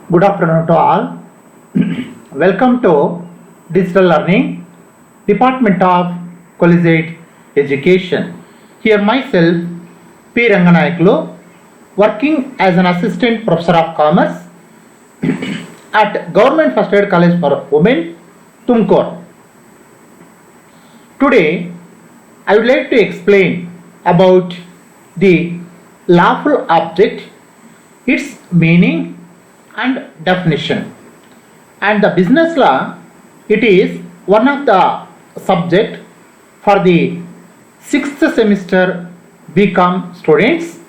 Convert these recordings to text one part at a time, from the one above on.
Good afternoon to all. Welcome to Digital Learning, Department of Collegiate Education. Here myself, P. Ranganayakulu, working as an Assistant Professor of Commerce at Government First Aid College for Women, Tumkur. Today, I would like to explain about the lawful object, its meaning and definition. And the business law, it is one of the subject for the 6th semester BCom students.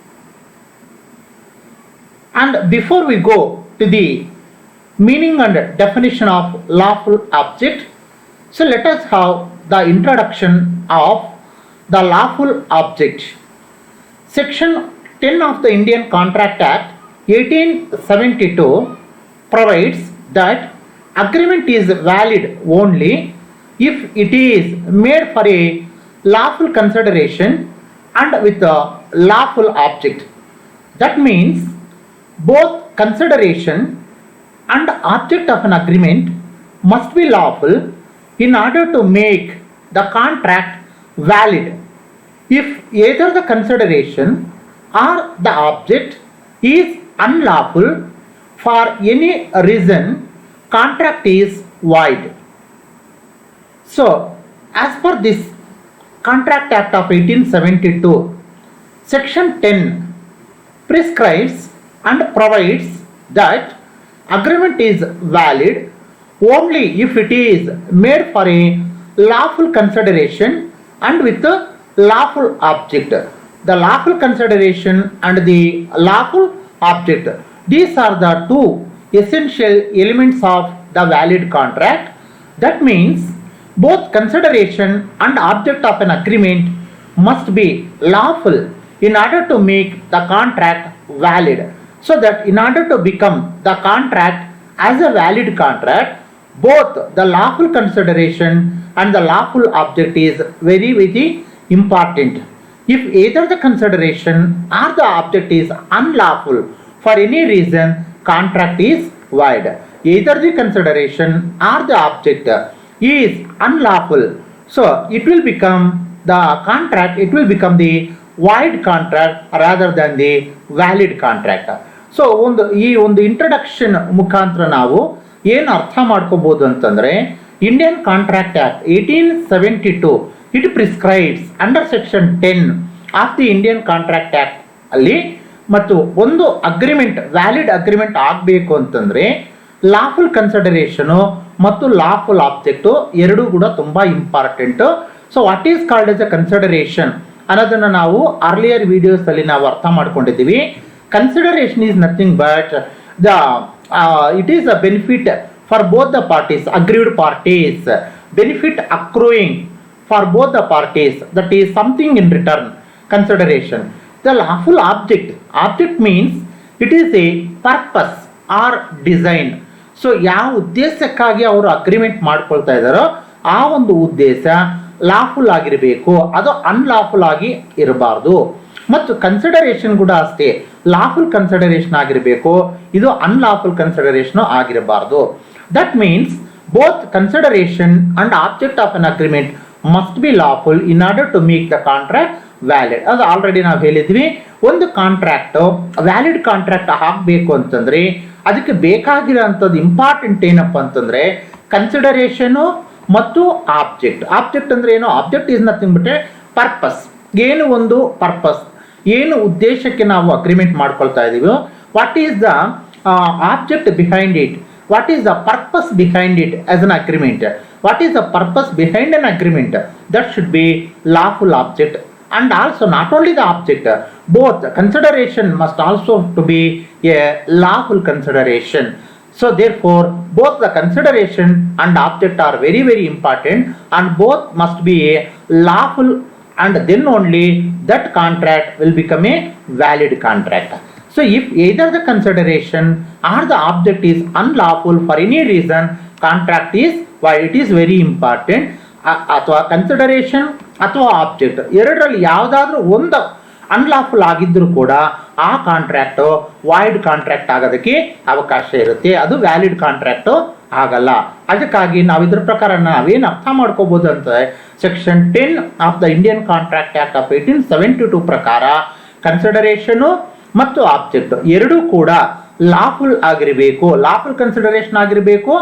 And before we go to the meaning and definition of lawful object, so let us have the introduction of the lawful object. Section 10 of the Indian Contract Act 1872 provides that agreement is valid only if it is made for a lawful consideration and with a lawful object. That means both consideration and object of an agreement must be lawful in order to make the contract valid. If either the consideration or the object is unlawful for any reason, contract is void. So, as per this Contract Act of 1872, Section 10 prescribes and provides that agreement is valid only if it is made for a lawful consideration and with a lawful object. The lawful consideration and the lawful object, these are the two essential elements of the valid contract. That means both consideration and object of an agreement must be lawful in order to make the contract valid. So that in order to become the contract as a valid contract, both the lawful consideration and the lawful object is very important. If either the consideration or the object is unlawful for any reason, contract is void. Either the consideration or the object is unlawful, so it will become the contract, it will become the void contract rather than the valid contract. So ಈ ಒಂದು introduction ಮುಖಾಂತರ ನಾವು ಏನು ಅರ್ಥ ಮಾಡ್ಕೋಬಹುದು ಅಂತಂದ್ರೆ, Indian contract act 1872 it prescribes under section 10 of the Indian contract act ಅಲ್ಲಿ, ಮತ್ತು ಒಂದು ಅಗ್ರಿಮೆಂಟ್ ವ್ಯಾಲಿಡ್ ಅಗ್ರಿಮೆಂಟ್ ಆಗಬೇಕು ಅಂತಂದ್ರೆ ಲಾಫುಲ್ ಕನ್ಸಿಡರೇಷನು ಮತ್ತು ಲಾಫುಲ್ ಆಬ್ಜೆಕ್ಟು ಎರಡೂ ಕೂಡ ತುಂಬಾ important. So what is called S a consideration ಅನ್ನೋದನ್ನ ನಾವು ಅರ್ಲಿಯರ್ ವಿಡಿಯೋಸ್ ಅಲ್ಲಿ ನಾವು ಅರ್ಥ ಮಾಡ್ಕೊಂಡಿದ್ದೀವಿ. Consideration is nothing but it is a benefit for both the parties, aggrieved parties, benefit accruing for both the parties, that is something in return, consideration. The lawful object means it is a purpose or design. So ಯಾವ ಉದ್ದೇಶಕ್ಕಾಗಿ ಅವರು agreement ಮಾಡ್ಕೊಳ್ತಾ ಇದ್ದಾರೋ ಆ ಒಂದು ಉದ್ದೇಶ lawful ಆಗಿರಬೇಕು, ಅದು ಅನ್ಲಾಫುಲ್ ಆಗಿ ಇರಬಾರ್ದು. ಮತ್ತು ಕನ್ಸಿಡರೇಷನ್ ಕೂಡ ಅಷ್ಟೇ, ಲಾಫುಲ್ ಕನ್ಸಿಡರೇಷನ್ ಆಗಿರಬೇಕು, ಇದು ಅನ್ಲಾಫುಲ್ ಕನ್ಸಿಡರೇಷನ್ ಆಗಿರಬಾರ್ದು. That means both consideration and object of an agreement must be lawful in order to make the contract valid. ಅದು ಆಲ್ರೆಡಿ ನಾವು ಹೇಳಿದ್ವಿ, ಒಂದು ಕಾಂಟ್ರಾಕ್ಟ್ ವ್ಯಾಲಿಡ್ ಕಾಂಟ್ರಾಕ್ಟ್ ಆಗಬೇಕು ಅಂತಂದ್ರೆ ಅದಕ್ಕೆ ಬೇಕಾಗಿರೋಂಥದ್ದು ಇಂಪಾರ್ಟೆಂಟ್ ಏನಪ್ಪ ಅಂತಂದ್ರೆ ಕನ್ಸಿಡರೇಷನು ಮತ್ತು ಆಬ್ಜೆಕ್ಟ್ ಅಂದ್ರೆ ಏನು? Object is nothing but purpose. ಏನು ಒಂದು ಪರ್ಪಸ್, ಏನು ಉದ್ದೇಶಕ್ಕೆ ನಾವು ಅಗ್ರಿಮೆಂಟ್ ಮಾಡ್ಕೊಳ್ತಾ ಇದೀವಿ, what is the object behind it, what is the purpose behind it as an agreement, what is the purpose behind an agreement, that should B lawful object. And also not only the object, both consideration must also to be a lawful consideration. So therefore both the consideration and object are very important, and both must be a lawful, and then only that contract will become a valid contract. So if either the consideration or the object is unlawful for any reason, contract is void. It is very important. ಅಥವಾ consideration ಅಥವಾ object ಎರಡರಲ್ಲಿ ಯಾವುದಾದ್ರೂ ಒಂದು unlawful ಆಗಿದ್ದರೂ ಕೂಡ ಆ contract void contract ಆಗೋದಕ್ಕೆ ಅವಕಾಶ ಇರುತ್ತೆ, ಅದು ವ್ಯಾಲಿಡ್ ಕಾಂಟ್ರಾಕ್ಟ್ ಆಗಲ್ಲ. ಅದಕ್ಕಾಗಿ ನಾವು ಇದ್ರ ಪ್ರಕಾರ ನಾವೇನು ಅರ್ಥ ಮಾಡ್ಕೋಬಹುದು ಅಂತ section 10 of the Indian contract act of 1872 ಪ್ರಕಾರ ಕನ್ಸಿಡರೇಷನು ಮತ್ತು ಆಬ್ಜೆಕ್ಟ್ ಎರಡೂ ಕೂಡ ಲಾಫುಲ್ ಆಗಿರಬೇಕು, ಲಾಫುಲ್ ಕನ್ಸಿಡರೇಷನ್ ಆಗಿರಬೇಕು,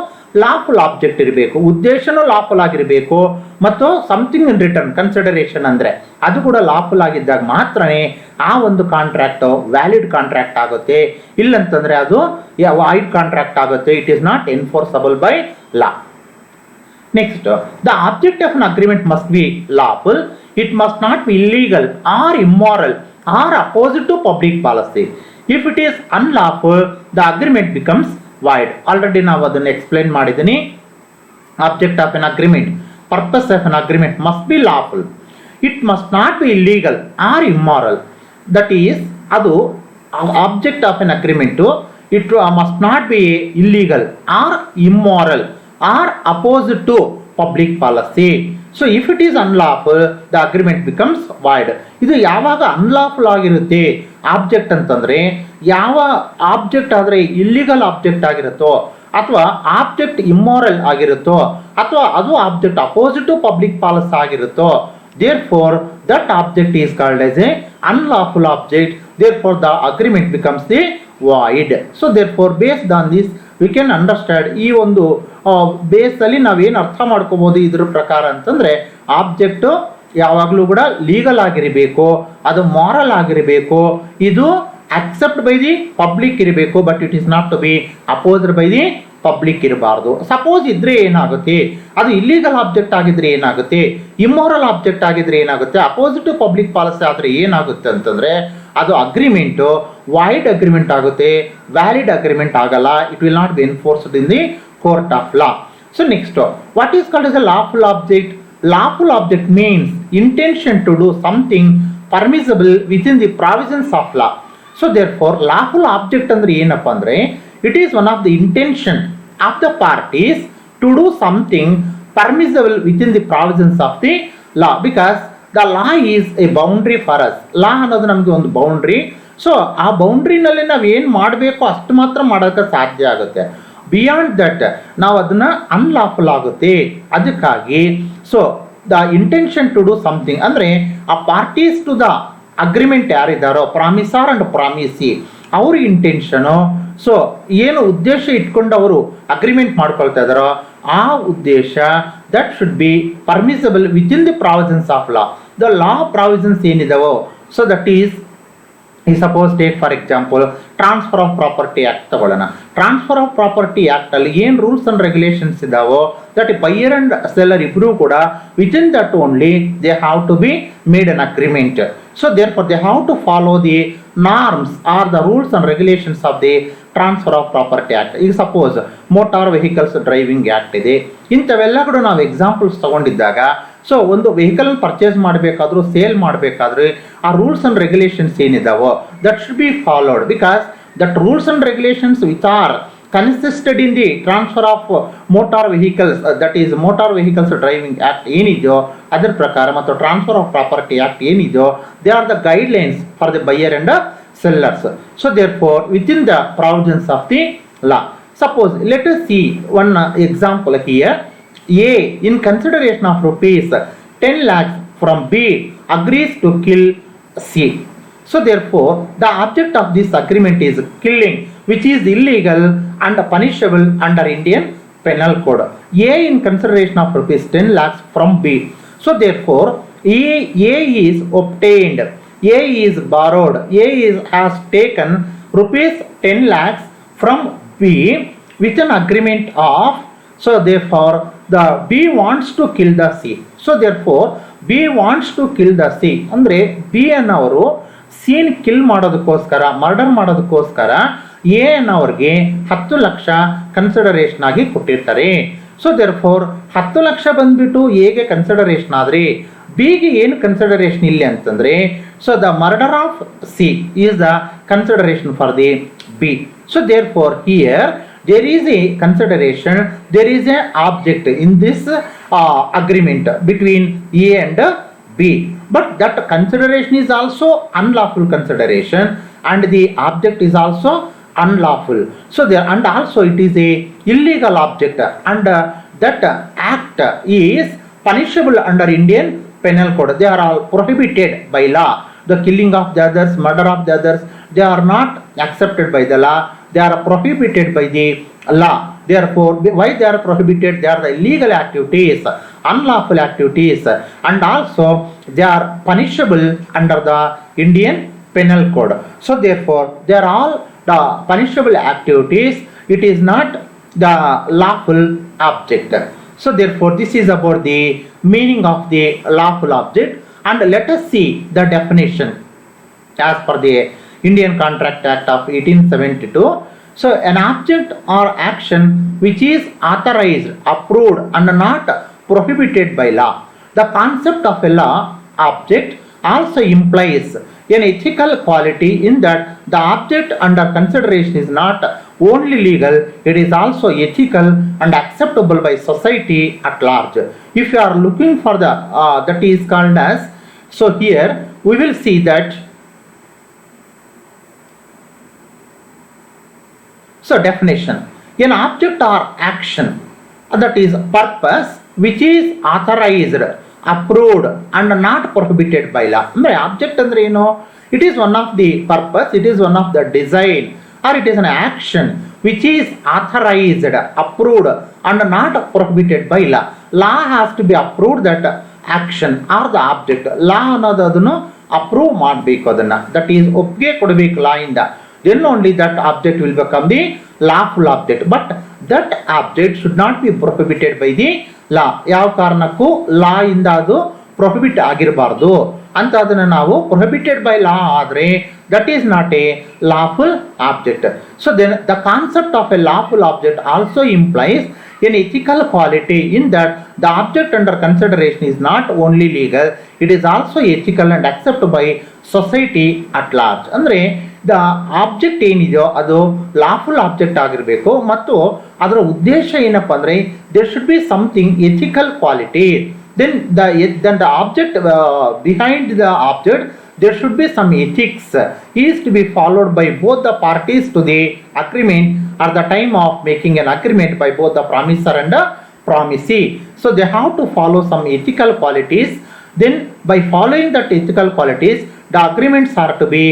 ಲಾಫುಲ್ ಆಬ್ಜೆಕ್ಟ್ ಇರಬೇಕು. ಉದ್ದೇಶನೂ ಲಾಫುಲ್ ಆಗಿರಬೇಕು ಮತ್ತು ಸಮಥಿಂಗ್ ಇನ್ ರಿಟರ್ನ್ ಕನ್ಸಿಡರೇಷನ್ ಅಂದ್ರೆ ಅದು ಕೂಡ ಲಾಫುಲ್ ಆಗಿದ್ದಾಗ ಮಾತ್ರನೇ ಆ ಒಂದು ಕಾಂಟ್ರಾಕ್ಟ್ ವ್ಯಾಲಿಡ್ ಕಾಂಟ್ರಾಕ್ಟ್ ಆಗುತ್ತೆ. ಇಲ್ಲಂತಂದ್ರೆ ಅದು ವಾಯ್ಡ್ ಕಾಂಟ್ರಾಕ್ಟ್ ಆಗುತ್ತೆ. It is not enforceable by law. Next, the object of an agreement must be lawful. It must not be illegal or immoral or opposite to public policy. If it is unlawful, the agreement becomes void. Already ನಾವು ಅದನ್ನು explain ಮಾಡಿದ್ದೀನಿ. Object of an agreement, purpose of an agreement must be lawful. It must not be illegal or immoral. That is, ಅದು object of an agreement, it must not be illegal or immoral or opposite to public policy. So if it is unlawful the agreement becomes void. ಇದು ಯಾವಾಗ unlawful ಆಗಿರುತ್ತೆ object ಅಂತಂದ್ರೆ, ಯಾವ object ಆದರೆ illegal object ಆಗಿರುತ್ತೋ ಅಥವಾ object ಇಮ್ಮೋರಲ್ ಆಗಿರುತ್ತೋ ಅಥವಾ ಅದು object opposite to public policy ಆಗಿರುತ್ತೋ, therefore that object is called as a unlawful object. Therefore the agreement becomes the void. So therefore based on this we can understand. ಈ ಒಂದು base ಅಲ್ಲಿ ನಾವೇನು ಅರ್ಥ ಮಾಡ್ಕೋಬಹುದು ಇದ್ರ ಪ್ರಕಾರ ಅಂತಂದ್ರೆ, ಆಬ್ಜೆಕ್ಟ್ ಯಾವಾಗಲೂ ಕೂಡ ಲೀಗಲ್ ಆಗಿರಬೇಕು, ಅದು ಮಾರಲ್ ಆಗಿರಬೇಕು, ಇದು ಅಕ್ಸೆಪ್ಟ್ ಬೈ ದಿ ಪಬ್ಲಿಕ್ ಇರಬೇಕು, but it is not to be opposed by the public ಇರಬಾರ್ದು. ಸಪೋಸ್ ಇದ್ರೆ ಏನಾಗುತ್ತೆ, ಅದು ಇಲ್ಲಿಗಲ್ ಆಬ್ಜೆಕ್ಟ್ ಆಗಿದ್ರೆ ಏನಾಗುತ್ತೆ, ಇಮ್ಮೋರಲ್ ಆಬ್ಜೆಕ್ಟ್ ಆಗಿದ್ರೆ ಏನಾಗುತ್ತೆ, ಅಪೋಸಿಟ್ ಪಬ್ಲಿಕ್ ಪಾಲಿಸಿ ಆದ್ರೆ ಏನಾಗುತ್ತೆ ಅಂತಂದ್ರೆ ಅದು ಅಗ್ರಿಮೆಂಟ್ ವಾಯ್ಡ್ ಅಗ್ರಿಮೆಂಟ್ ಆಗುತ್ತೆ, ವ್ಯಾಲಿಡ್ ಅಗ್ರಿಮೆಂಟ್ ಆಗಲ್ಲ. It will not be enforced in the court of law. So next, what is called as A lawful object? Lawful object means intention to do something permissible within the provisions of law. So therefore lawful object ಅಂದ್ರೆ ಏನಪ್ಪ ಅಂದ್ರೆ, it is one of the intention of the parties to do something permissible within the provisions of the law, because the law is a boundary for us. law ಅನ್ನೋದು ನಮಗೆ ಒಂದು boundary. So ಆ ಬೌಂಡ್ರಿನಲ್ಲಿ ನಾವು ಏನು ಮಾಡಬೇಕು ಅಷ್ಟು ಮಾತ್ರ ಮಾಡೋಕ್ಕೆ ಸಾಧ್ಯ ಆಗುತ್ತೆ. ಬಿಯಾಂಡ್ ದಟ್ ನಾವು ಅದನ್ನ ಅನ್ಲಾಫುಲ್ ಆಗುತ್ತೆ. ಅದಕ್ಕಾಗಿ so the intention to do something ಅಂದ್ರೆ ಆ ಪಾರ್ಟೀಸ್ ಟು ದ ಅಗ್ರಿಮೆಂಟ್ ಯಾರಿದ್ದಾರೋ, ಪ್ರಾಮಿಸಾರ್ ಅಂಡ್ ಪ್ರಾಮಿಸಿ, ಅವ್ರ ಇಂಟೆನ್ಷನು, ಸೊ ಏನು ಉದ್ದೇಶ ಇಟ್ಕೊಂಡು ಅವರು ಅಗ್ರಿಮೆಂಟ್ ಮಾಡ್ಕೊಳ್ತಾ ಇದ್ದಾರೋ ಆ ಉದ್ದೇಶ that should be permissible within the provisions of law. The law provisions ಏನಿದಾವೋ, so that is suppose take for example transfer of property act ತಗೊಳ್ಳೋಣ. ಟ್ರಾನ್ಸ್ಫರ್ ಆಫ್ ಪ್ರಾಪರ್ಟಿ ಆಕ್ಟ್ ಅಲ್ಲಿ ಏನು ರೂಲ್ಸ್ ಅಂಡ್ ರೆಗ್ಯುಲೇಷನ್ಸ್ ಇದಾವೋ, that buyer and seller ಇಬ್ರು ಕೂಡ within that only they have to be made an agreement. So therefore they have to follow the norms or the rules and regulations of the transfer of property act. ಈಗ suppose motor vehicles driving act ಇದೆ, ಇಂಥವೆಲ್ಲ ಕೂಡ ನಾವು examples ತಗೊಂಡಿದ್ದಾಗ, so ಒಂದು vehicle purchase ಮಾಡಬೇಕಾದ್ರೂ sale ಮಾಡಬೇಕಾದ್ರೆ ಆ ರೂಲ್ಸ್ ಅಂಡ್ ರೆಗ್ಯುಲೇಷನ್ಸ್ ಏನಿದಾವೋ that should be followed, because that rules and regulations which are consisted in the transfer of motor vehicles, that is motor vehicles driving act ಏನಿದೆಯೋ ಅದರ ಪ್ರಕಾರ ಮತ್ತು transfer of property act ಏನಿದೆಯೋ they are the guidelines for the buyer and sellers. So therefore within the provisions of the law, suppose let us see one example here. A, in consideration of rupees 10 lakhs from B, agrees to kill C. So therefore the object of this agreement is killing, which is illegal and punishable under Indian penal code. A, in consideration of rupees 10 lakhs from B. So therefore A is obtained, A is borrowed, has taken rupees 10 lakhs from B with an agreement of, so therefore the B wants to kill the C. So therefore B wants to kill the C ಅಂದ್ರೆ B ಅನ್ನೋರು C kill ಮಾಡೋದಕ್ಕೋಸ್ಕರ, murder ಮಾಡೋದಕ್ಕೋಸ್ಕರ A ಅನ್ನೋರಿಗೆ 10 lakh consideration ಆಗಿ ಕೊಟ್ಟಿರ್ತಾರೆ. So therefore 10 lakh ಬಂದ್ಬಿಟ್ಟು Aಗೆ consideration ಆದ್ರೆ ಬಿಗೆ ಏನು ಕನ್ಸಿಡರೇಷನ್ ಇಲ್ಲಿ ಅಂತಂದ್ರೆ, so the murder of C is the consideration for the B. So therefore here there is a consideration, there is a object in this agreement between A and B, but that consideration is also unlawful consideration and the object is also unlawful. So there, and also it is a illegal object, and that act is punishable under Indian penal code. They are all prohibited by law. The killing of the others, murder of the others, they are not accepted by the law. They are prohibited by the law. Therefore, why they are prohibited? They are the illegal activities, unlawful activities, and also they are punishable under the Indian penal code. So therefore, they are all the punishable activities. It is not the lawful object. So therefore, this is about the meaning of the lawful object, and let us see the definition as per the Indian Contract Act of 1872. So an object or action which is authorized, approved, and not prohibited by law. The concept of a law object also implies an ethical quality in that the object under consideration is not only legal, it is also ethical and acceptable by society at large. If you are looking for the that is called as, so here we will see that. So definition: an object or action, that is purpose, which is authorized, approved, and not prohibited by law. Andre object andre eno? It is one of the purpose, it is one of the design, or it is an action which is authorized, approved, and not prohibited by law. Law has to be approved that action or the object. Law ಅನ್ನೋದು ಅದನ್ನು approve ಮಾಡಬೇಕು, ಅದನ್ನ that is ಒಪ್ಪಿಗೆ ಕೊಡಬೇಕು ಲಾ ಇಂದ. Then only that object will become the lawful object. But that object should not be prohibited by the law. ಯಾವ ಕಾರಣಕ್ಕೂ ಲಾ ಇಂದ ಅದು ಪ್ರೊಹಿಬಿಟ್ ಆಗಿರಬಾರ್ದು ಅಂತ ಅದನ್ನ ನಾವು ಪ್ರೊಹಿಬಿಟೆಡ್ ಬೈ ಲಾ ಆದರೆ that is not a lawful object. So then the concept of a lawful object also implies an ethical quality in that the object under consideration is not only legal, it is also ethical and accepted by society at large. ಅಂದ್ರೆ the object ಏನಿದೆಯೋ ಅದು lawful object ಆಗಿರಬೇಕು, ಮತ್ತು ಅದರ ಉದ್ದೇಶ ಏನಪ್ಪ ಅಂದರೆ there should be something ethical quality. then the object behind the object there should be some ethics is to be followed by both the parties to the agreement at the time of making an agreement, by both the promisor and the promisee. So they have to follow some ethical qualities. Then by following that ethical qualities the agreements are to be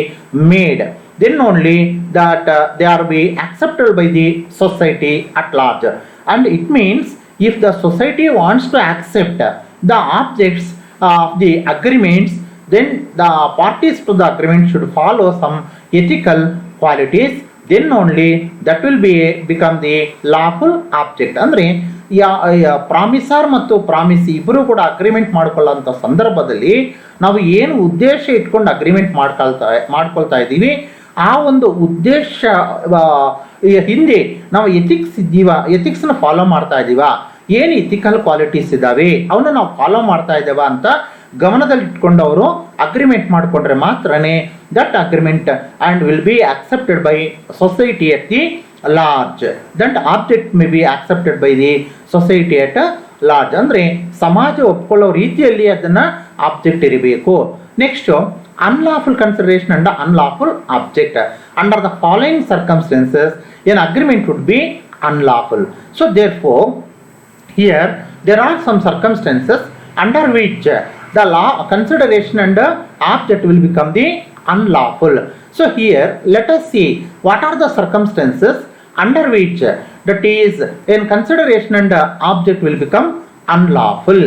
made. Then only that they are be accepted by the society at large. And it means if the society wants to accept the objects of the agreements, then the parties to the agreement should follow some ethical qualities. Then only that will become the lawful object. ಅಂದ್ರೆ ಪ್ರಾಮಿಸರ್ ಮತ್ತು ಪ್ರಾಮಿಸಿ ಇಬ್ಬರು ಕೂಡ agreement ಮಾಡ್ಕೊಳ್ಳೋಂಥ ಸಂದರ್ಭದಲ್ಲಿ ನಾವು ಏನು ಉದ್ದೇಶ ಇಟ್ಕೊಂಡು agreement ಮಾಡ್ಕೊಳ್ತಾ ಇದ್ದೀವಿ, ಆ ಒಂದು ಉದ್ದೇಶ ಹಿಂದೆ ನಾವು ಎಥಿಕ್ಸ್ನ ಫಾಲೋ ಮಾಡ್ತಾ ಇದ್ದೀವ, ಏನು ಎಥಿಕಲ್ ಕ್ವಾಲಿಟೀಸ್ ಇದ್ದಾವೆ ಅವನ್ನ ನಾವು ಫಾಲೋ ಮಾಡ್ತಾ ಇದ್ದೇವ ಅಂತ ಗಮನದಲ್ಲಿ ಇಟ್ಕೊಂಡು ಅವರು ಅಗ್ರಿಮೆಂಟ್ ಮಾಡಿಕೊಂಡ್ರೆ ಮಾತ್ರನೇ that agreement and will be accepted by society at the large. That object may be accepted by the society at large. ಅಂದರೆ ಸಮಾಜ ಒಪ್ಕೊಳ್ಳೋ ರೀತಿಯಲ್ಲಿ ಅದನ್ನ ಆಬ್ಜೆಕ್ಟ್ ಇರಬೇಕು. Next unlawful consideration and unlawful object. Under the following circumstances an agreement would be unlawful. So therefore here there are some circumstances under which the law consideration and object will become the unlawful. So here let us see what are the circumstances under which that is in consideration and object will become unlawful.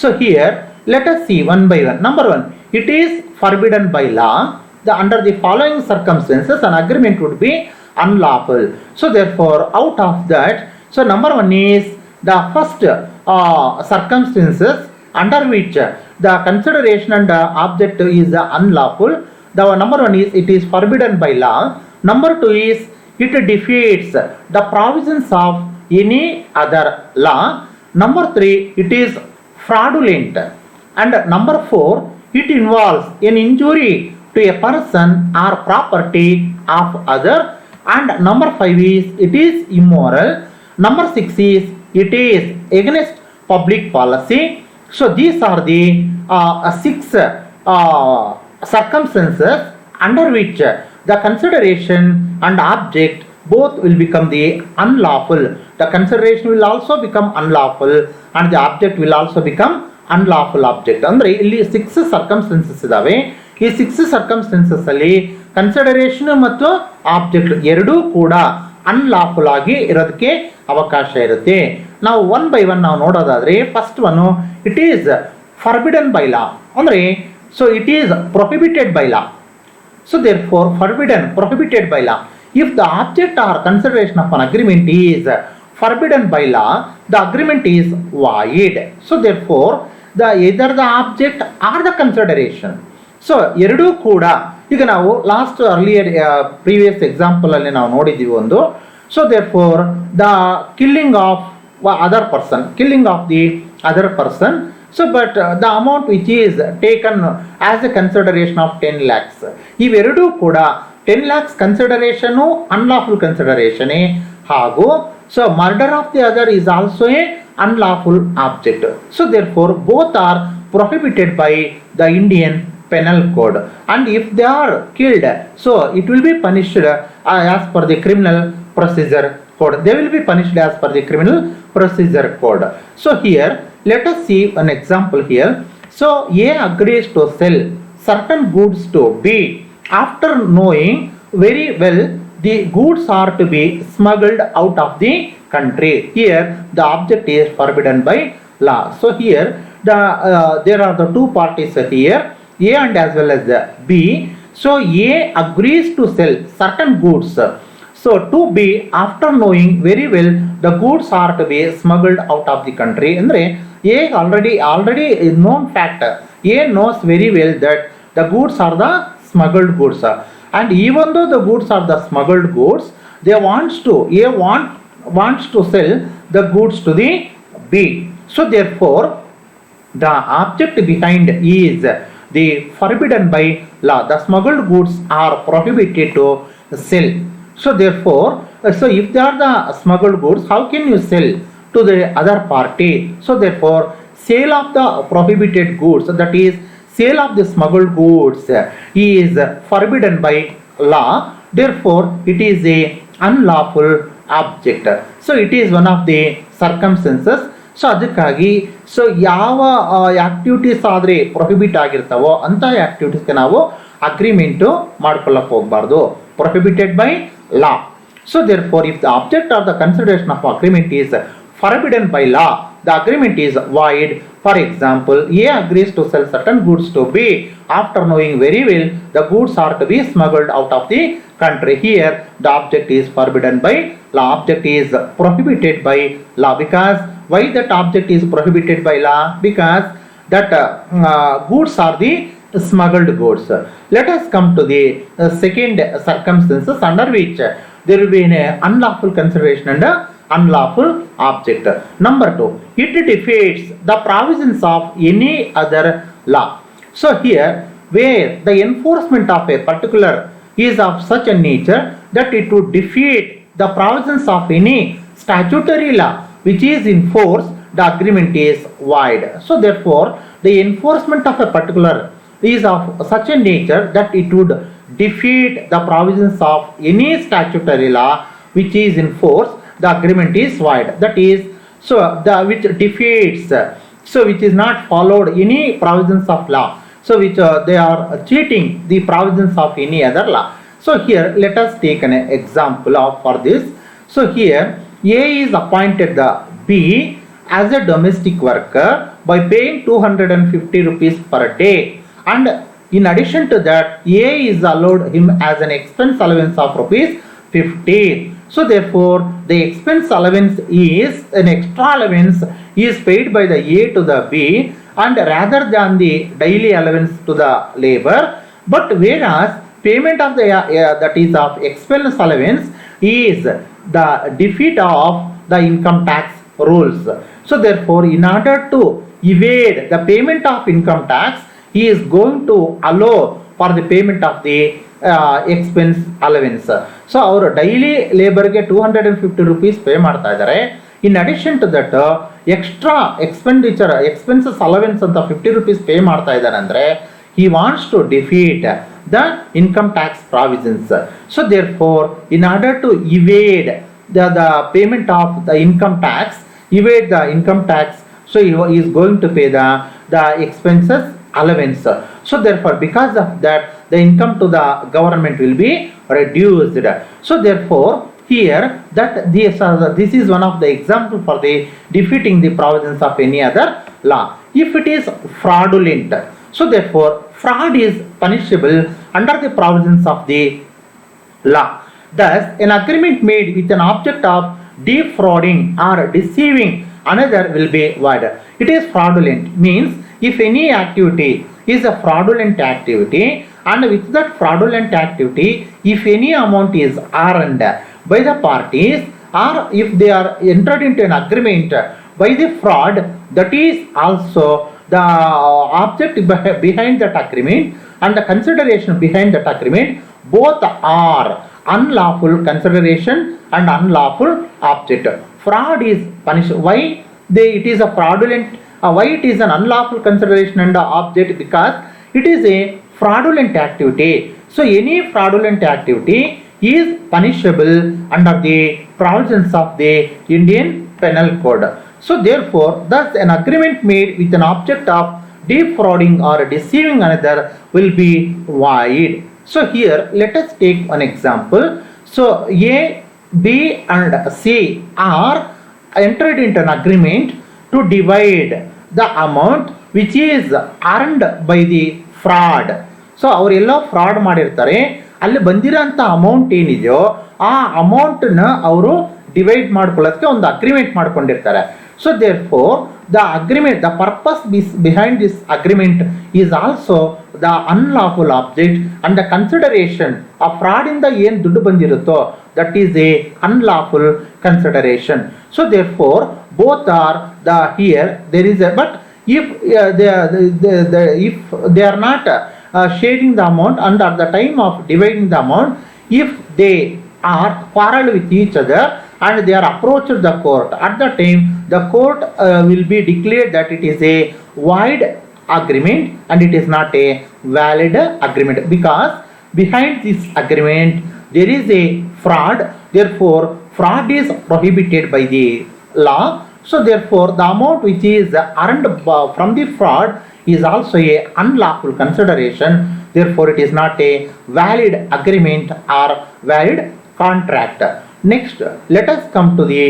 So here let us see one by one. Number one, it is forbidden by law. Under the following circumstances an agreement would be unlawful. So therefore out of that, so number one is the first circumstances under which the consideration and object is unlawful. The number one is it is forbidden by law. Number two is it defeats the provisions of any other law. Number three, it is fraudulent. And number four, it involves an injury to a person or property of other. And number five is it is immoral. Number six is it is against public policy. So these are the six circumstances under which the consideration and object both will become the unlawful. The consideration will also become unlawful and the object will also become unlawful object. ಅಂದರೆ ಇಲ್ಲಿ 6 circumstances ಇದಾವೆ. ಈ 6 circumstances ಅಲ್ಲಿ consideration ಮತ್ತು object ಎರಡೂ ಕೂಡ unlawful ಆಗಿ ಇರೋದಕ್ಕೆ ಅವಕಾಶ ಇರುತ್ತೆ. ನಾವು ಒನ್ ಬೈ ಒನ್ ನಾವು ನೋಡೋದಾದ್ರೆ first one it is forbidden by law, ಅಂದರೆ so it is prohibited by law. So therefore forbidden prohibited by law. If the object or consideration of an agreement is forbidden by law, the agreement is void. So therefore, either the object or the consideration. So ಎರಡೂ ಕೂಡ ಈಗ ನಾವು last earlier previous example ಅಲ್ಲಿ ನಾವು ನೋಡಿದ್ದೀವಿ ಒಂದು. So therefore the killing of the other person. So but the amount which is taken as a consideration of 10 lakhs. ಇವೆರಡೂ ಕೂಡ 10 lakhs ಕನ್ಸಿಡರೇಷನು ಅನ್ಲಾಫುಲ್ ಕನ್ಸಿಡರೇಷನೇ, ಹಾಗೂ so murder of the other is also a unlawful object. So therefore both are prohibited by the Indian penal code, and if they are killed, so it will be punished as per the criminal procedure code. They will be punished as per the criminal procedure code. So here let us see an example here. So A agrees to sell certain goods to B after knowing very well the goods are to be smuggled out of the country. Here the object is forbidden by law. So here there are the two parties here, A and as well as the B. So A agrees to sell certain goods so to B after knowing very well the goods are to be smuggled out of the country. Andre A already known fact, A knows very well that the goods are the smuggled goods, and even though the goods are the smuggled goods, A wants to sell the goods to the B. So therefore the object behind is the forbidden by law. The smuggled goods are prohibited to sell. So therefore, so if they are the smuggled goods, how can you sell to the other party? So therefore, sale of the prohibited goods, that is sale of the smuggled goods, is forbidden by law. Therefore, it is a unlawful object. So it is one of the circumstances. So ಅದಕ್ಕಾಗಿ so ಯಾವ activities ಆದರೆ prohibit ಆಗಿರ್ತಾವೋ ಅಂಥ ಆಕ್ಟಿವಿಟೀಸ್ಗೆ ನಾವು agreement ಮಾಡ್ಕೊಳ್ಳಕ್ಕೆ ಹೋಗಬಾರ್ದು, prohibited by law. So therefore if the object are the consideration of agreement is forbidden by law, the agreement is void. For example, A agrees to sell certain goods to B after knowing very well the goods are to be smuggled out of the country. Here the object is forbidden by law, object is prohibited by law. Because why that object is prohibited by law? Because that goods are the smuggled goods. Let us come to the second circumstances under which there will be an unlawful consideration and unlawful object. Number 2, it defeats the provisions of any other law. So here where the enforcement of a particular is of such a nature that it would defeat the provisions of any statutory law which is in force, the agreement is void. So therefore the enforcement of a particular is of such a nature that it would defeat the provisions of any statutory law which is in force, the agreement is void. That is, so the which defeats, so which is not followed any provisions of law, so which they are cheating the provisions of any other law. So here let us take an example of for this. So here A is appointed the B as a domestic worker by paying 250 rupees per day, and in addition to that A is allowed him as an expense allowance of rupees 50. So therefore the expense allowance is an extra allowance is paid by the A to the B, and rather than the daily allowance to the labor. But whereas payment of the that is of expense allowance is the defeat of the income tax rules. So therefore in order to evade the payment of income tax, he is going to allow for the payment of the expense allowance. So our daily labor ಗೆ 250 rupees pay ಮಾಡ್ತಾ ಇದ್ದಾರೆ. In addition to that extra expenses allowance ಅಂತ 50 rupees pay ಮಾಡ್ತಾ ಇದ್ದಾರೆ. ಅಂದರೆ he wants to defeat the income tax provisions. So therefore, in order to evade the payment of the income tax, evade the income tax, so he is going to pay the expenses allowance. So therefore, because of that, the income to the government will be reduced. So therefore, here that this is one of the example for the defeating the provisions of any other law. If it is fraudulent, so therefore fraud is punishable under the provisions of the law. Thus, an agreement made with an object of defrauding or deceiving another will be void. It is fraudulent means if any activity is a fraudulent activity, and with that fraudulent activity, if any amount is earned by the parties, or if they are entered into an agreement by the fraud, that is also the object behind that agreement and the consideration behind that agreement, both are unlawful consideration and unlawful object. Fraud is punished. Why it is a fraudulent? Why it is an unlawful consideration and object? Because it is a fraudulent activity. So any fraudulent activity is punishable under the provisions of the Indian Penal Code. So therefore, thus an agreement made with an object of defrauding or deceiving another will be void. So here let us take one example. So A, B and C are entered into an agreement to divide the amount which is earned by the fraud. So ಅವರೆಲ್ಲ fraud ಮಾಡಿರ್ತಾರೆ, ಅಲ್ಲಿ ಬಂದಿರೋಂಥ amount ಏನಿದೆಯೋ ಆ ಅಮೌಂಟನ್ನ ಅವರು divide ಮಾಡ್ಕೊಳ್ಳೋದಕ್ಕೆ ಒಂದು agreement ಮಾಡ್ಕೊಂಡಿರ್ತಾರೆ. So therefore the agreement, the purpose behind this agreement is also the unlawful object and the consideration. ಆ ಫ್ರಾಡಿಂದ ಏನು ದುಡ್ಡು ಬಂದಿರುತ್ತೋ that is a unlawful consideration. So therefore both are the here there is a but if they are not sharing the amount, and at the time of dividing the amount, if they are quarreled with each other and they are approached the court, at the time the court will be declared that it is a void agreement and it is not a valid agreement, because behind this agreement there is a fraud. Therefore fraud is prohibited by the law. So therefore the amount which is earned from the fraud is also a unlawful consideration. Therefore it is not a valid agreement or valid contract. Next let us come to the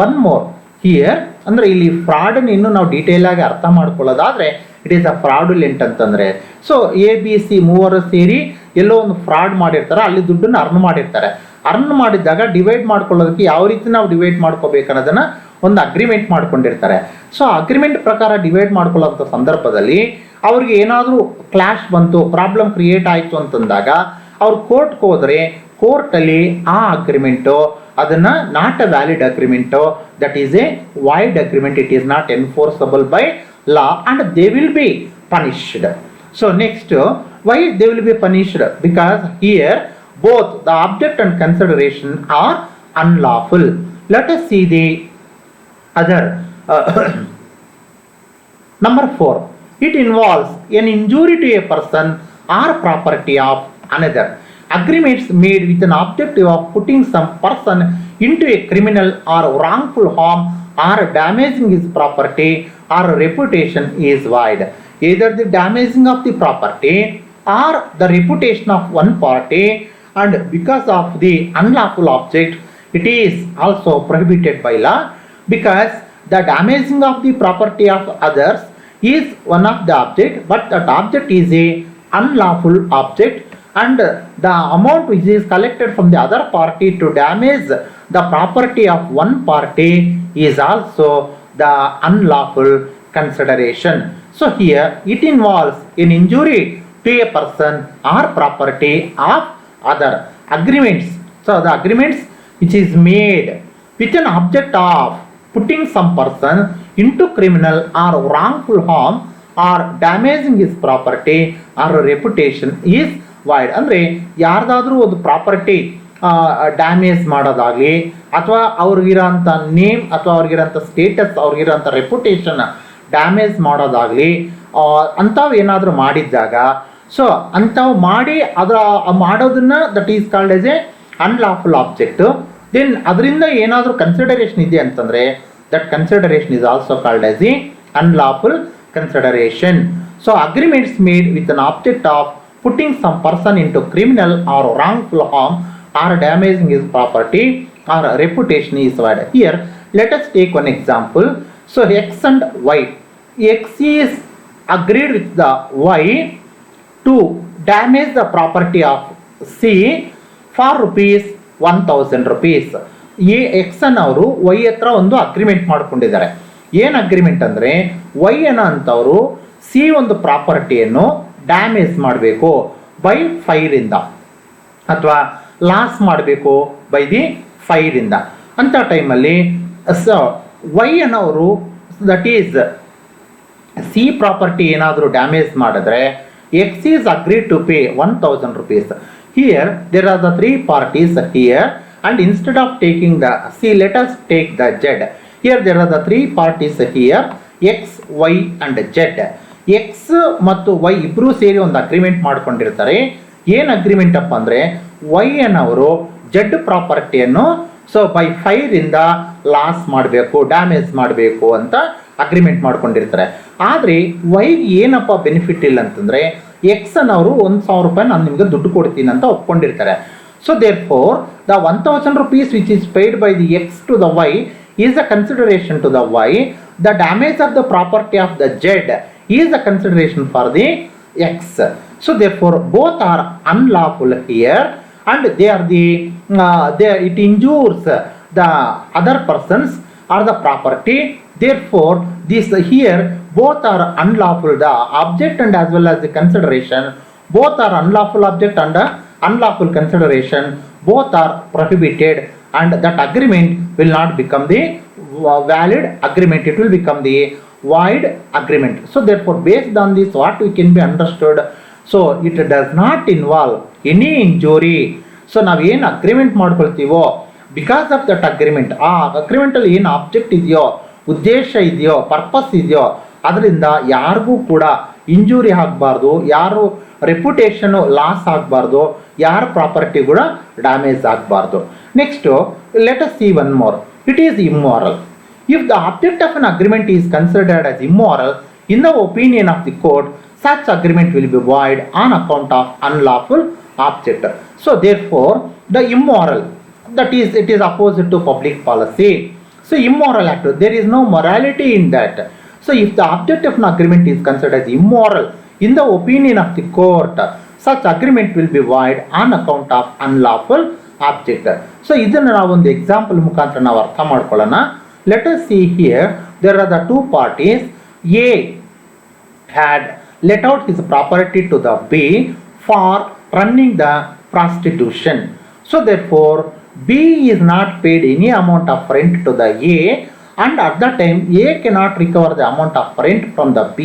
one more here. ಅಂದ್ರೆ ಇಲ್ಲಿ fraud ಇನ್ನು ನಾವು detail ಆಗಿ ಅರ್ಥ ಮಾಡ್ಕೊಳ್ಳೋದಾದ್ರೆ it is a ಫ್ರಾಡುಲೆಂಟ್ ಅಂತಂದ್ರೆ, so A B C ಮೂವರು ಸೇರಿ ಎಲ್ಲೋ ಒಂದು ಫ್ರಾಡ್ ಮಾಡಿರ್ತಾರೆ, ಅಲ್ಲಿ ದುಡ್ಡನ್ನು ಅರ್ನ್ ಮಾಡಿರ್ತಾರೆ. ಅರ್ನ್ ಮಾಡಿದಾಗ ಡಿವೈಡ್ ಮಾಡ್ಕೊಳ್ಳೋದಕ್ಕೆ ಯಾವ ರೀತಿ ನಾವು ಡಿವೈಡ್ ಮಾಡ್ಕೋಬೇಕು ಅನ್ನೋದನ್ನ ಒಂದು ಅಗ್ರಿಮೆಂಟ್ ಮಾಡ್ಕೊಂಡಿರ್ತಾರೆ. ಸೊ ಅಗ್ರಿಮೆಂಟ್ ಪ್ರಕಾರ ಡಿವೈಡ್ ಮಾಡ್ಕೊಳ್ಳೋಂಥ ಸಂದರ್ಭದಲ್ಲಿ ಅವ್ರಿಗೆ ಏನಾದರೂ ಕ್ಲಾಶ್ ಬಂತು, ಪ್ರಾಬ್ಲಮ್ ಕ್ರಿಯೇಟ್ ಆಯಿತು ಅಂತಂದಾಗ ಅವ್ರು ಕೋರ್ಟ್ಗೆ ಹೋದರೆ ಕೋರ್ಟಲ್ಲಿ ಆ ಅಗ್ರಿಮೆಂಟು ಅದನ್ನ not a valid agreement, that is a void agreement, it is not enforceable by law and they will be punished. So next, why they will be punished? Because here both the object and consideration are unlawful. Let us see the other number 4. It involves an injury to a person or property of another. Agreements made with an objective of putting some person into a criminal or wrongful harm or damaging his property or reputation is void. Either the damaging of the property or the reputation of one party, and because of the unlawful object it is also prohibited by law, because the damaging of the property of others is one of the object, but that object is a unlawful object, and the amount which is collected from the other party to damage the property of one party is also the unlawful consideration. So here it involves an injury to a person or property of other. Agreements, so the agreements which is made with an object of putting some person into criminal or wrongful harm or damaging his property or reputation is void. ಅಂದರೆ ಯಾರ್ದಾದ್ರೂ ಒಂದು property damage ಮಾಡೋದಾಗಲಿ ಅಥವಾ ಅವ್ರಿಗಿರೋಂಥ name ಅಥವಾ ಅವ್ರಿಗಿರೋಂಥ status ಅವ್ರಿಗಿರೋಂಥ reputation damage ಮಾಡೋದಾಗಲಿ ಅಂಥವು ಏನಾದರೂ ಮಾಡಿದ್ದಾಗ ಸೊ ಅಂಥವು ಮಾಡಿ ಮಾಡೋದನ್ನ that is called as a unlawful object. Then ಅದರಿಂದ ಏನಾದರೂ ಕನ್ಸಿಡರೇಷನ್ ಇದೆ ಅಂತಂದರೆ that consideration is also called as a unlawful consideration. So agreements made with an object of putting some person into criminal or wrongful harm or damaging his property or reputation is void. Here let us take one example. So X and Y. X is agreed with the Y to damage the property of C for rupees 1000 rupees. X ಅನ್ನೋರು Y ಹತ್ರ ಒಂದು agreement ಮಾಡ್ಕೊಂಡಿದ್ದಾರೆ. ಏನು agreement ಅಂದರೆ Y ಅನ್ನ ಅಂತವರು C ಒಂದು ಪ್ರಾಪರ್ಟಿಯನ್ನು damage ಮಾಡಬೇಕು ಬೈ ಫೈರಿಂದ ಅಥವಾ ಲಾಸ್ ಮಾಡಬೇಕು ಬೈ ದಿ ಫೈರಿಂದ. ಅಂಥ ಟೈಮಲ್ಲಿ ವೈ ಅನ್ನೋರು ದಟ್ ಈಸ್ ಸಿ ಪ್ರಾಪರ್ಟಿ ಏನಾದರೂ ಡ್ಯಾಮೇಜ್ ಮಾಡಿದ್ರೆ X is agreed to pay 1000 rupees. Here there are the three parties here, and instead of taking the C, let us take the Z. Here there are the three parties here, X, Y and Z. X ಮತ್ತು Y ಇಬ್ಬರೂ ಸೇರಿ ಒಂದು agreement ಮಾಡ್ಕೊಂಡಿರ್ತಾರೆ. ಏನು agreement ಅಪ್ಪ ಅಂದರೆ Y ಅನ್ನೋರು Z ಪ್ರಾಪರ್ಟಿಯನ್ನು so by ಫೈರಿಂದ loss ಮಾಡಬೇಕು, ಡ್ಯಾಮೇಜ್ ಮಾಡಬೇಕು ಅಂತ ಅಗ್ರಿಮೆಂಟ್ ಮಾಡ್ಕೊಂಡಿರ್ತಾರೆ. ಆದರೆ ವೈಗೆ ಏನಪ್ಪ ಬೆನಿಫಿಟ್ ಇಲ್ಲ ಅಂತಂದರೆ ಎಕ್ಸ್ ಅನ್ನೋರು 1000 ರೂಪಾಯಿ ನಾನು ನಿಮಗೆ ದುಡ್ಡು ಕೊಡ್ತೀನಿ ಅಂತ ಒಪ್ಕೊಂಡಿರ್ತಾರೆ. So therefore the 1000 rupees which is paid by the X to the Y is a consideration to the Y. The damage of the property of the Z is a consideration for the X. So therefore both are unlawful here and it injures the other persons or the property. Therefore this here both are unlawful, the object and as well as the consideration both are unlawful, object and unlawful consideration both are prohibited, and that agreement will not become the valid agreement, it will become the void agreement. So therefore based on this what we can be understood, so it does not involve any injury. So ನಾವೇನು agreement ಮಾಡ್ಕೊಳ್ತೀವೋ because of that agreement, ಆ ಅಗ್ರಿಮೆಂಟಲ್ಲಿ ಏನು object ಇದೆಯೋ, ಉದ್ದೇಶ ಇದೆಯೋ, purpose ಇದೆಯೋ, ಅದರಿಂದ ಯಾರಿಗೂ ಕೂಡ ಇಂಜುರಿ ಆಗಬಾರ್ದು, ಯಾರು ರೆಪ್ಯುಟೇಷನು ಲಾಸ್ ಆಗಬಾರ್ದು, ಯಾರ ಪ್ರಾಪರ್ಟಿ ಕೂಡ ಡ್ಯಾಮೇಜ್ ಆಗಬಾರ್ದು. Next let us see one more. It is immoral. If the object of an agreement is considered as immoral in the opinion of the court, such agreement will be void on account of unlawful object. So therefore the immoral, that is it is opposite to public policy. So immoral act, there is no morality in that. So if the object of an agreement is considered as immoral in the opinion of the court, such agreement will be void on account of unlawful object. So ಇದನ್ನು ನಾವು ಒಂದು example ಮುಖಾಂತರ ನಾವು ಅರ್ಥ ಮಾಡ್ಕೊಳ್ಳೋಣ. Let us see here, there are the two parties. A had let out his property to the B for running the prostitution. So therefore B is not paid any amount of rent to the A, and at that time A cannot recover the amount of rent from the B.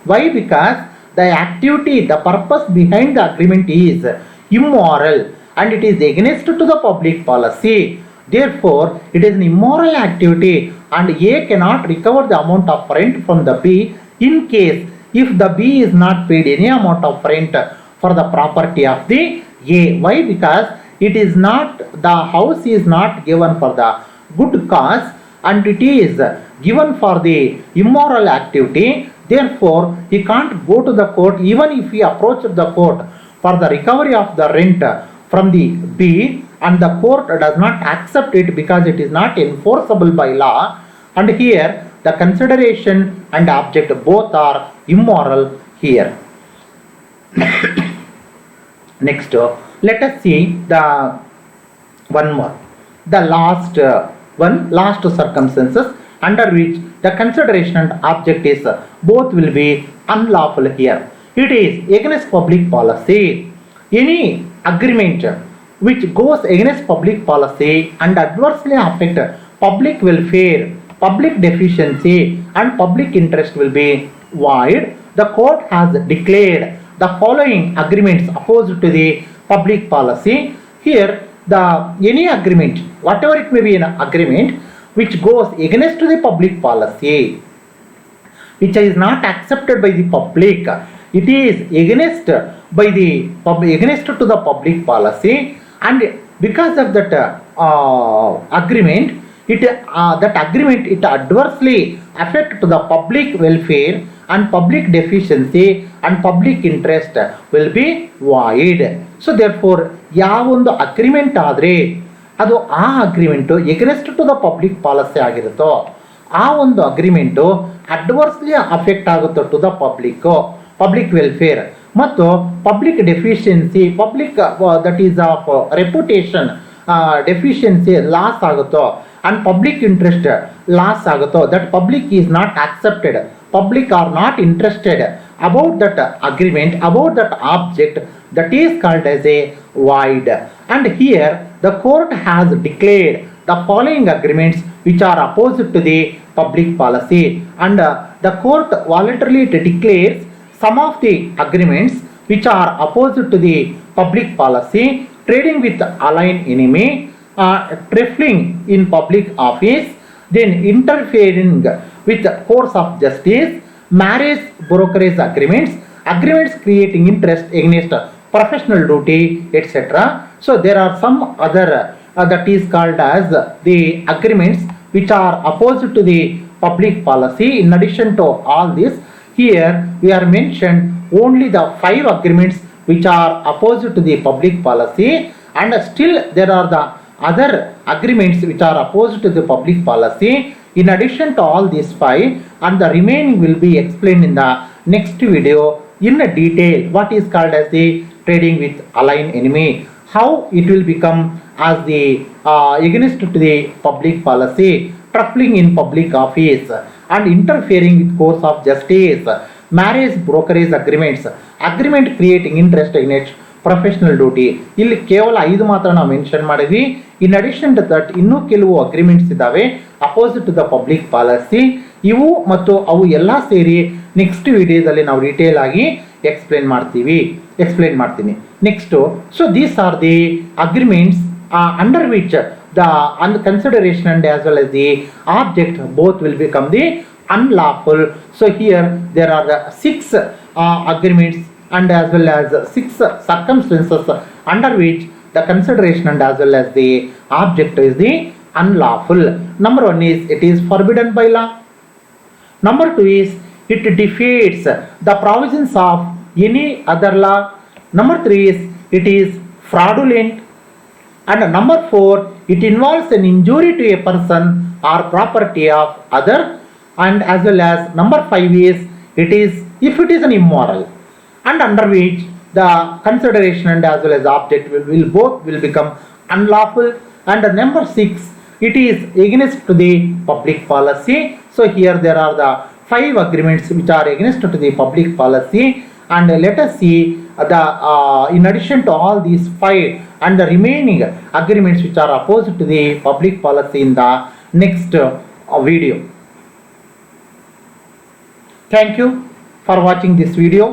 Why? Because the activity, the purpose behind the agreement is immoral and it is against to the public policy. Therefore it is an immoral activity and A cannot recover the amount of rent from the B in case if the B is not paid any amount of rent for the property of the A. Why? Because it is not, the house is not given for the good cause and it is given for the immoral activity. Therefore he can't go to the court even if he approaches the court for the recovery of the rent from the B, and the court does not accept it because it is not enforceable by law, and here the consideration and object both are immoral here. Next let us see the one more, the last last circumstances under which the consideration and object is both will be unlawful here. It is against public policy. Any agreement which goes against public policy and adversely affect public welfare, public deficiency and public interest will be void. The court has declared the following agreements opposed to the public policy. Here the any agreement, whatever it may be, an agreement which goes against the public policy, which is not accepted by the public, it is against against to the public policy, and because of that agreement, that agreement it adversely affect to the public welfare and public deficiency and public interest will be void. So therefore ಯಾವ ಒಂದು agreement ಆದರೆ ಅದು ಆ agreement against to the public policy ಆಗಿರುತ್ತೋ ಆ ಒಂದು agreement adversely affect ಆಗುತ್ತೋ to the public welfare ಮತ್ತು public deficiency public that is of reputation deficiency loss ಆಗುತ್ತೋ and public interest loss ಆಗುತ್ತೋ, that public is not accepted, public are not interested about that agreement, about that object, that is called as a void. And here the court has declared the following agreements which are opposite to the public policy, and the court voluntarily declares some of the agreements which are opposite to the public policy: trading with aligned enemy, trifling in public office, then interfering with course of justice, marriage brokerage agreements, agreements creating interest against professional duty, etc. So there are some other that is called as the agreements which are opposite to the public policy. In addition to all this, here we are mentioned only the 5 agreements which are opposite to the public policy, and still there are the other agreements which are opposed to the public policy in addition to all these 5, and the remaining will be explained in the next video in detail. What is called as the trading with aligned enemy, how it will become as the against to the public policy, trifling in public office and interfering with course of justice, marriage brokerage agreements, agreement creating interest against professional duty. ಇಲ್ಲಿ ಕೇವಲ 5 ಮಾತ್ರ ನಾವು mention ಮಾಡಿದ್ವಿ. ಇನ್ addition to that ಇನ್ನೂ ಕೆಲವು agreements ಇದ್ದಾವೆ opposite to the public policy. ಇವು ಮತ್ತು ಅವು ಎಲ್ಲ ಸೇರಿ ನೆಕ್ಸ್ಟ್ ವಿಡಿಯೋದಲ್ಲಿ ನಾವು ಡೀಟೇಲ್ ಆಗಿ ಎಕ್ಸ್ಪ್ಲೇನ್ ಮಾಡ್ತೀನಿ. Next, so these are the agreements under which the consideration and as well as the object both will become the unlawful. So here there are the 6 agreements and as well as 6 circumstances under which the consideration and as well as the object is the unlawful. Number 1 is it is forbidden by law. Number 2 is it defeats the provisions of any other law. Number 3 is it is fraudulent. And number 4, it involves an injury to a person or property of other. And as well as number 5 is it is if it is an immoral, and under which the consideration and as well as object will both become unlawful. And number 6, it is against to the public policy. So here there are the 5 agreements which are against to the public policy, and let us see the in addition to all these 5 and the remaining agreements which are opposed to the public policy in the next video. Thank you for watching this video.